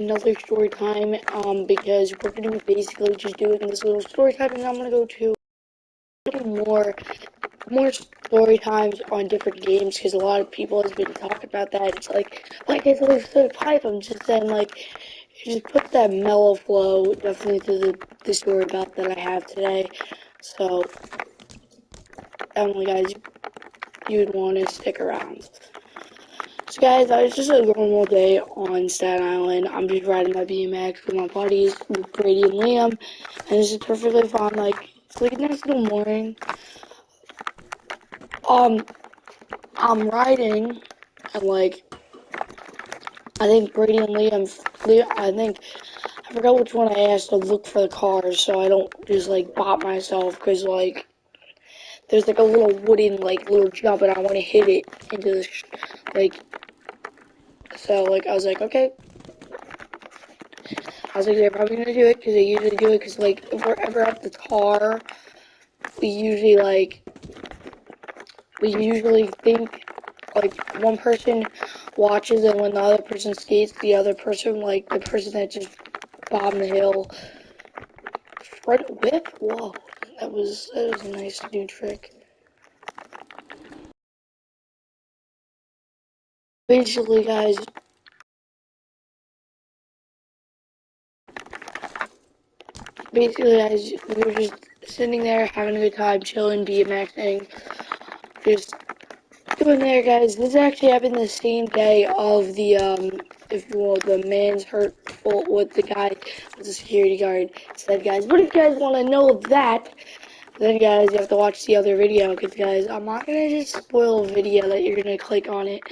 another story time, because we're gonna be basically just doing this little story time, and I'm gonna go to more story times on different games, because a lot of people has been talking about that. It's like, why can't they play pipe? I'm just saying, like, just put that mellow flow definitely to the story about that I have today. So, definitely, guys, you'd want to stick around. So, guys, it's just a normal day on Staten Island. I'm just riding my BMX with my buddies, with Brady and Liam, and this is perfectly fine. Like, it's like a nice little morning. I'm riding, and like, I think Brady and I forgot which one I asked to look for the cars, so I don't just like bop myself, because like, there's like a little wooden like little jump, and I want to hit it into this, like, so like, I was like, okay. I was like, they're probably gonna do it, because they usually do it, because like, if we're ever at the car, we usually think, like, one person watches, and when the other person skates, the other person, like, the person that just bombed the hill, front whip? Whoa, that was a nice new trick. Basically, guys, we were just sitting there, having a good time, chilling, BMXing, just doing there, guys. This actually happened the same day of the, if you will, the man's hurtful with the guy, with the security guard said, guys. But if you guys want to know that, then, guys, you have to watch the other video, because, guys, I'm not going to just spoil a video that you're going to click on it,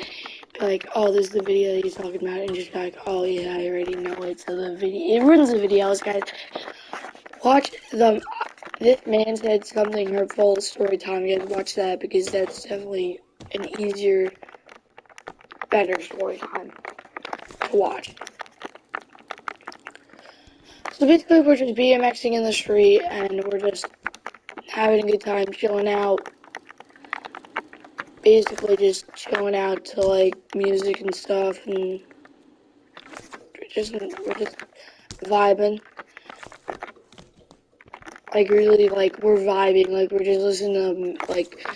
be like, oh, this is the video that he's talking about, and just be like, oh, yeah, I already know it, so the video, it ruins the videos, guys. Watch them. This man said something hurtful, story time, guys, watch that, because that's definitely an easier, better story time to watch. So basically, we're just BMXing in the street, and we're just having a good time, chilling out. Basically, just chilling out to like music and stuff, and we're just vibing. Like, really, like, we're vibing. Like, we're just listening to like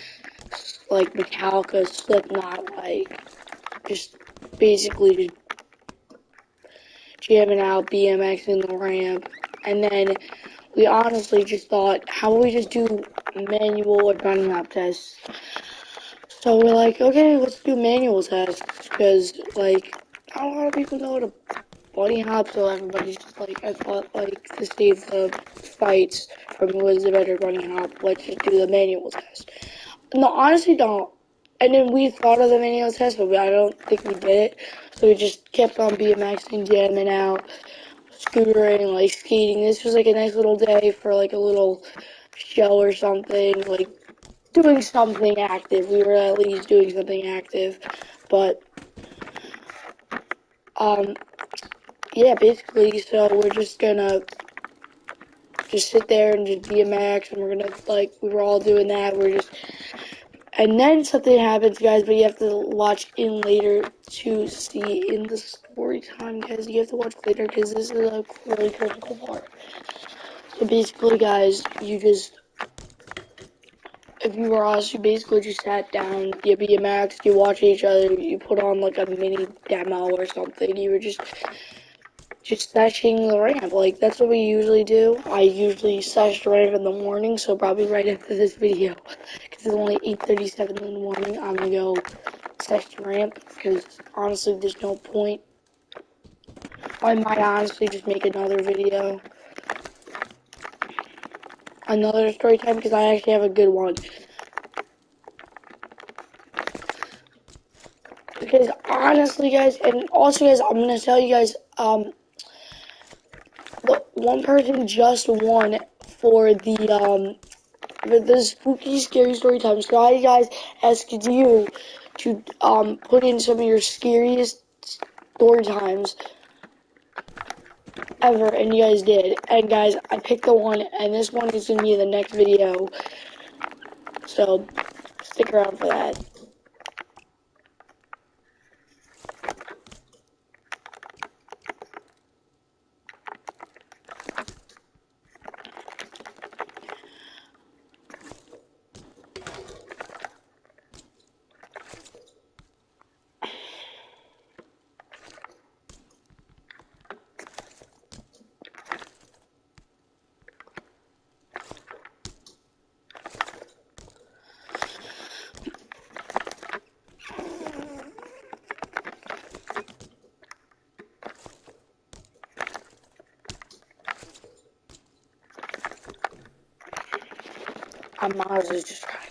Metallica, Slipknot, like, just basically just jamming out, BMXing the ramp. And then we honestly just thought, how about we just do manual or bunny hop tests? So we're like, okay, let's do manual tests, because like, not a lot of people know what a bunny hop, so everybody's just like, I thought, like, to save the fights from who was the better bunny hop, let's just do the manual test. No, honestly, don't. And then we thought of the manual test, but I don't think we did it. So we just kept on BMXing, jamming out, scootering, like, skating. This was like a nice little day for like a little show or something, like, doing something active. We were at least doing something active. But, yeah, basically, so we're just gonna just sit there and just BMX, and we're gonna, like, we were all doing that. And then something happens, guys, but you have to watch in later to see in the story time, guys. You have to watch later, because this is a really critical part. So basically, guys, if you were us, you basically just sat down, you BMX, you watch each other, you put on like a mini demo or something. You were just seshing the ramp. Like, that's what we usually do. I usually sesh the ramp in the morning, so probably right after this video, because it's only 8:37 in the morning, I'm gonna go sesh the ramp, because honestly, there's no point. I might honestly just make another video, another story time, because I actually have a good one. Because honestly, guys, and also, guys, I'm gonna tell you guys, the one person just won for the spooky, scary story time. So I, guys, ask you to put in some of your scariest story times ever, and you guys did. And guys, I picked the one, and this one is gonna be in the next video. So stick around for that. I'm honestly just trying to.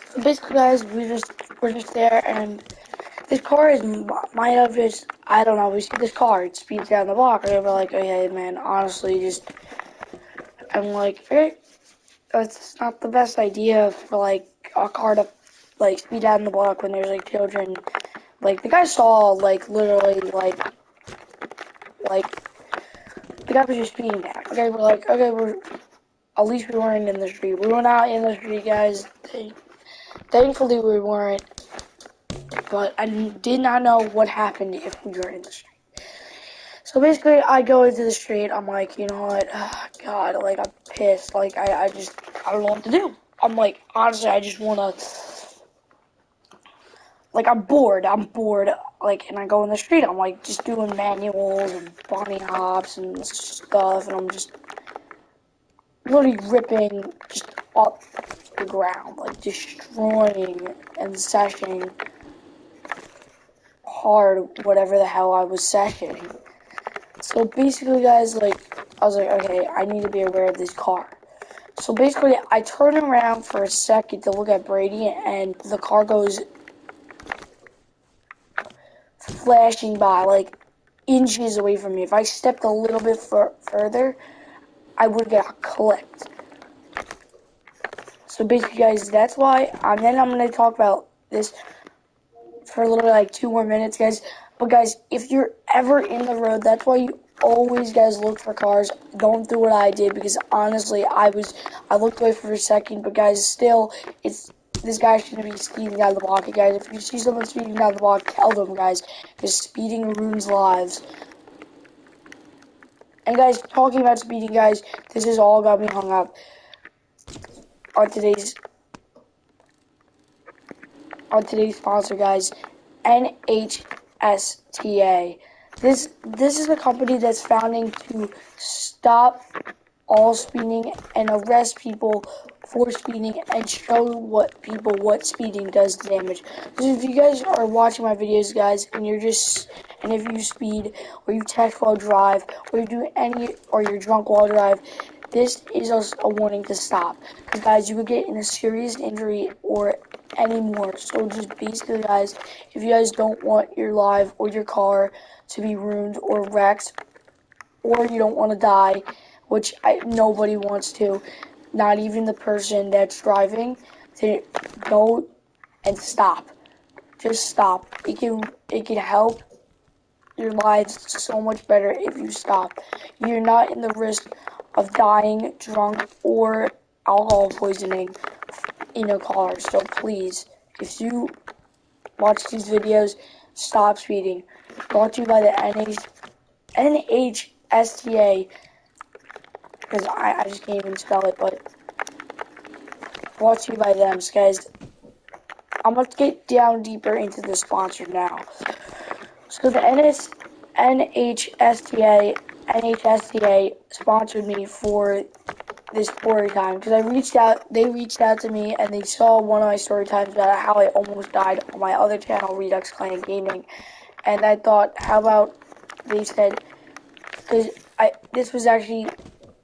So basically, guys, we're just there, and this car might have just, I don't know, we see this car, it speeds down the block, and we're like, okay, man, honestly, just, I'm like, okay, it's not the best idea for, like, a car to, like, speed down the block when there's, like, children. Like, the guy saw, like, literally, like, the guy was just speeding back. Okay, we're like, okay, at least we weren't in the street. We were not in the street, guys. Thankfully, we weren't. But I did not know what happened if we were in the street. So basically, I go into the street. I'm like, you know what? God, like, I'm pissed. Like, I don't know what to do. I'm like, honestly, I just want to, like, I'm bored. Like, and I go in the street. I'm like, just doing manuals and bunny hops and stuff. And I'm just really ripping just up the ground. Like, destroying and seshing hard whatever the hell I was seshing. So basically, guys, like, I was like, okay, I need to be aware of this car. So basically, I turn around for a second to look at Brady, and the car goes flashing by, like, inches away from me. If I stepped a little bit further, I would get clipped. So basically, guys, that's why, and then I'm going to talk about this for a little, like, 2 more minutes, guys. But, guys, if you're ever in the road, that's why you always, guys, look for cars. Don't do what I did, because honestly, I looked away for a second, but, guys, still, this guy shouldn't be speeding down the block. Guys, if you see someone speeding down the block, tell them, guys, because speeding ruins lives. And, guys, talking about speeding, guys, this has all got me hung up on today's sponsor, guys, NHSTA. This is a company that's founding to stop all speeding and arrest people for speeding and show what speeding does to damage. So if you guys are watching my videos, guys, and if you speed or you text while drive or you do or you're drunk while drive, this is a warning to stop. Because, guys, you could get in a serious injury or any more. So just basically, guys, if you guys don't want your life or your car to be ruined or wrecked, or you don't want to die, which nobody wants to, not even the person that's driving, to go and stop. Just stop. It can help your lives so much better if you stop. You're not in the risk of dying drunk or alcohol poisoning in a car. So please, if you watch these videos, stop speeding. Brought to you by the NHSTA, because I just can't even spell it, but brought to you by them. So guys, I'm going to get down deeper into the sponsor now. So the NHSTA sponsored me for this story time, because they reached out to me, and they saw one of my story times about how I almost died on my other channel, Redux Clan Gaming, and I thought, how about they said, because this was actually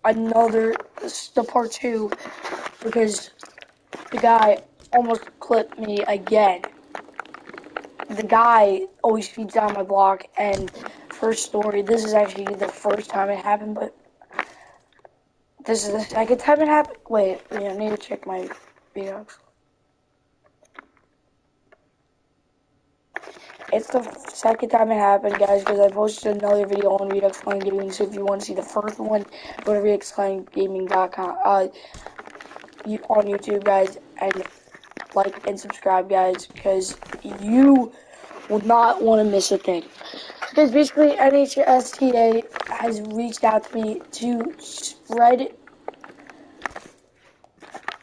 the part 2, because the guy almost clipped me again. The guy always feeds down my block, and first story, this is actually the first time it happened, but this is the second time it happened. Wait, I need to check my videos. It's the second time it happened, guys, because I posted another video on Redux Clan Gaming, so if you want to see the first one, go to ReduxClanGaming.com, on YouTube, guys, and like and subscribe, guys, because you will not want to miss a thing. Because basically, NHSTA has reached out to me to spread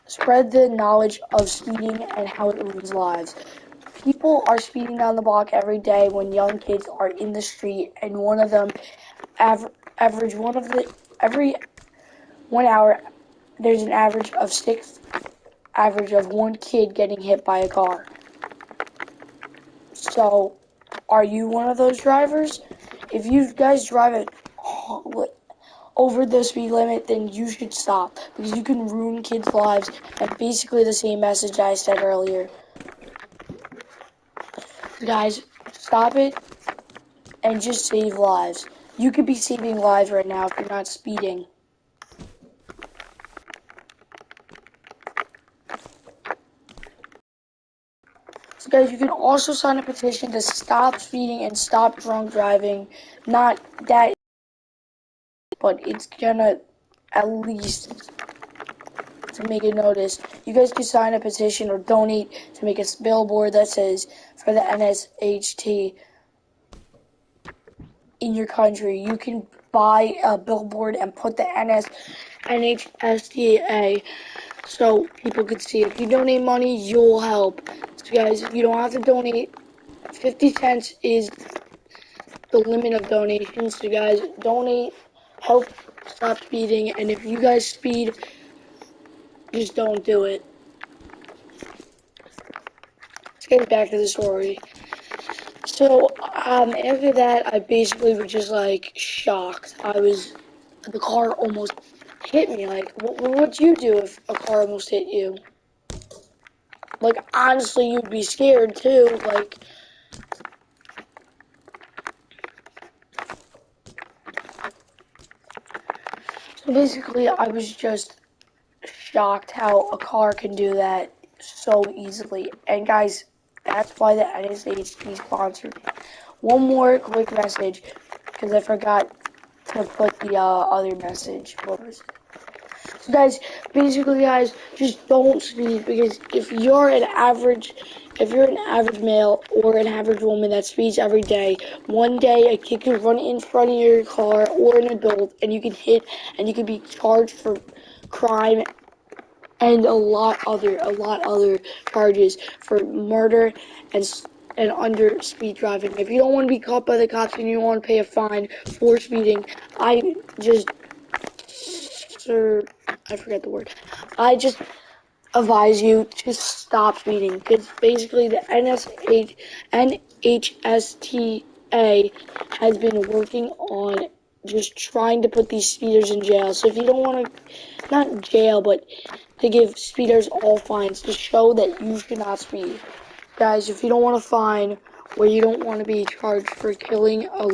spread the knowledge of speeding and how it ruins lives. People are speeding down the block every day when young kids are in the street, and one of them average one of the every 1 hour there's an average of one kid getting hit by a car. So, are you one of those drivers? If you guys drive it over the speed limit, then you should stop because you can ruin kids' lives. And basically the same message I said earlier. Guys, stop it and just save lives. You could be saving lives right now if you're not speeding. So guys, you can also sign a petition to stop speeding and stop drunk driving. Not that, but it's gonna at least to make a notice. You guys can sign a petition or donate to make a billboard that says for the NSHT in your country. You can buy a billboard and put the NHSTA so people could see. If you donate money, you'll help. So guys, you don't have to donate. 50 cents is the limit of donations. So guys, donate, help stop speeding, and if you guys speed, just don't do it. Let's get back to the story. So, after that, I basically was just, like, shocked. The car almost hit me. Like, what would you do if a car almost hit you? Like, honestly, you'd be scared, too. Like, so basically, I was just shocked how a car can do that so easily. And, guys, that's why the NSHT sponsored me. One more quick message, because I forgot to put the other message. What was it? So guys, basically guys, just don't speed because if you're an average male or an average woman that speeds every day, one day a kid could run in front of your car or an adult and you can hit and you could be charged for crime and a lot other charges for murder and under speed driving. If you don't want to be caught by the cops and you want to pay a fine for speeding, I forget the word. I just advise you to stop speeding because basically the NHSTA has been working on just trying to put these speeders in jail. So if you don't want to, not in jail, but to give speeders all fines to show that you should not speed. Guys, if you don't want a fine or you don't want to be charged for killing a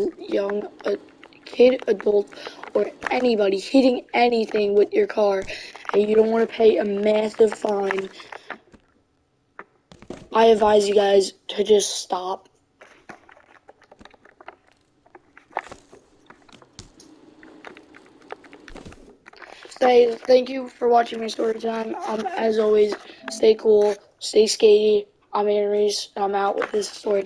kid, adult, or anybody hitting anything with your car, and you don't want to pay a massive fine, I advise you guys to just stop. Thank you for watching my story time. As always, stay cool, stay skatey. I'm Aaron Reese, and I'm out with this story.